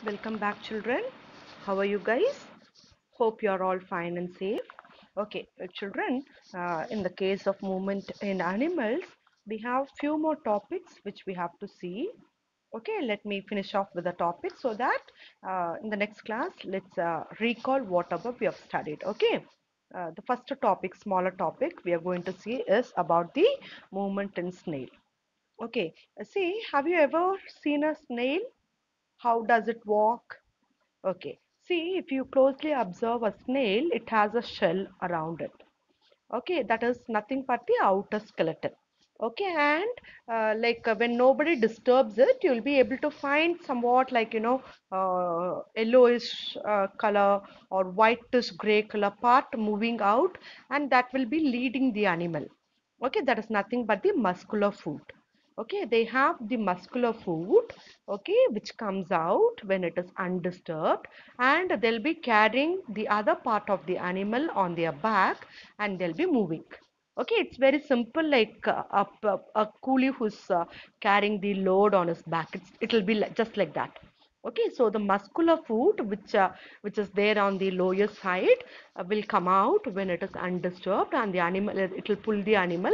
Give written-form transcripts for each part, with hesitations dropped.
Welcome back, children. How are you guys? Hope you are all fine and safe. Okay, children, in the case of movement in animals, we have few more topics which we have to see. Okay, let me finish off with the topic so that in the next class, let's recall whatever we have studied. Okay, the first topic, smaller topic we are going to see is about the movement in snail. Okay, see, have you ever seen a snail? How does it walk? Okay. See, if you closely observe a snail, it has a shell around it. Okay, that is nothing but the outer skeleton. Okay, and when nobody disturbs it, you'll be able to find somewhat yellowish color or whitish gray color part moving out, and that will be leading the animal. Okay, that is nothing but the muscular food. Okay, they have the muscular food, okay, which comes out when it is undisturbed, and they'll be carrying the other part of the animal on their back, and they'll be moving. Okay, it's very simple, like a coolie who's carrying the load on his back. It'll be like, just like that. Okay, so the muscular foot, which is there on the lower side, will come out when it is undisturbed, and the animal, it will pull the animal,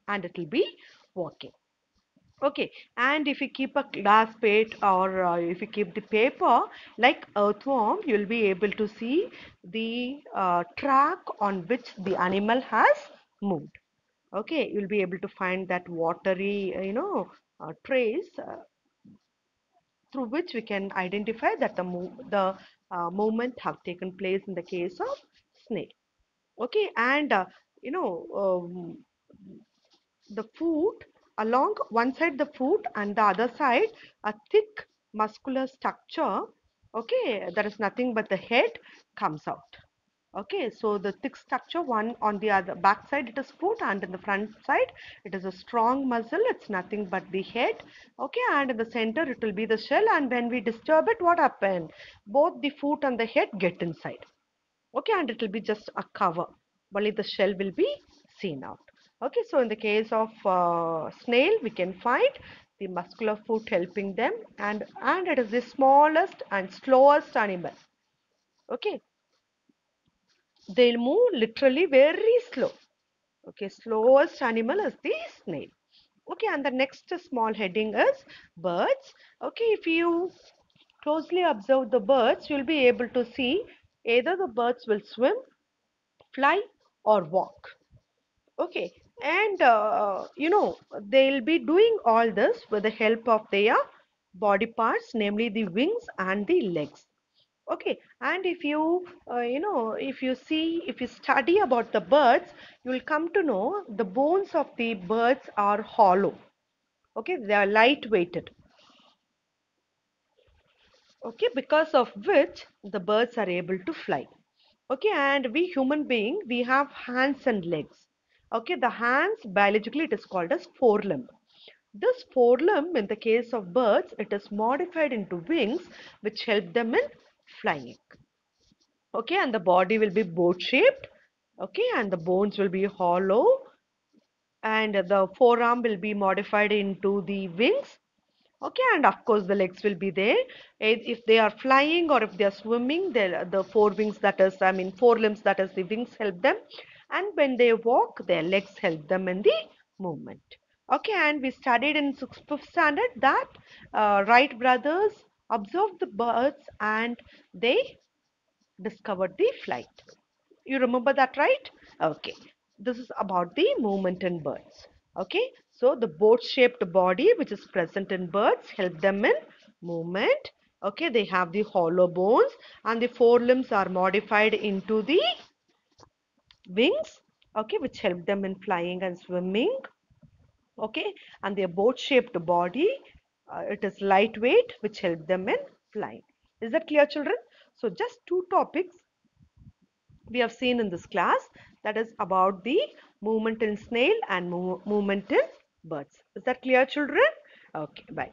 and it will be walking. Okay, and if you keep a glass plate, or if you keep the paper like earthworm, you'll be able to see the track on which the animal has moved. Okay, you'll be able to find that watery, trace through which we can identify that the movement have taken place in the case of snake. Okay, and the foot, along one side the foot and the other side a thick muscular structure. Okay, there is nothing but the head comes out. Okay, so the thick structure, one on the other back side it is foot, and in the front side it is a strong muscle. It's nothing but the head. Okay, and in the center it will be the shell, and when we disturb it, what happen? Both the foot and the head get inside. Okay, and it will be just a cover. Only the shell will be seen out. Okay, so in the case of snail, we can find the muscular foot helping them, and it is the smallest and slowest animal. Okay, they'll move literally very slow. Okay, slowest animal is the snail. Okay, and the next small heading is birds. Okay, if you closely observe the birds, you'll be able to see either the birds will swim, fly, or walk. Okay, and they'll be doing all this with the help of their body parts, namely the wings and the legs. Okay, and if you if you see, if you study about the birds, you will come to know the bones of the birds are hollow. Okay, they are light weighted. Okay, because of which the birds are able to fly. Okay, and we human being, we have hands and legs. Okay, the hands, biologically it is called as forelimb. This forelimb, in the case of birds, it is modified into wings which help them in flying. Okay, and the body will be boat shaped. Okay, and the bones will be hollow, and the forearm will be modified into the wings. Okay, and of course the legs will be there. If they are flying or if they are swimming, the four wings, that is, I mean, four limbs, that is, the wings help them. And when they walk, their legs help them in the movement. Okay, and we studied in fifth standard that Wright brothers observed the birds and they discovered the flight. You remember that, right? Okay. This is about the movement in birds. Okay. So the boat-shaped body which is present in birds help them in movement. Okay. They have the hollow bones, and the forelimbs are modified into the wings. Okay. Which help them in flying and swimming. Okay. And their boat-shaped body, it is lightweight, which help them in flying. Is that clear, children? So just two topics we have seen in this class, that is about the movement in snail and movement in birds. Is that clear, children? Okay, bye.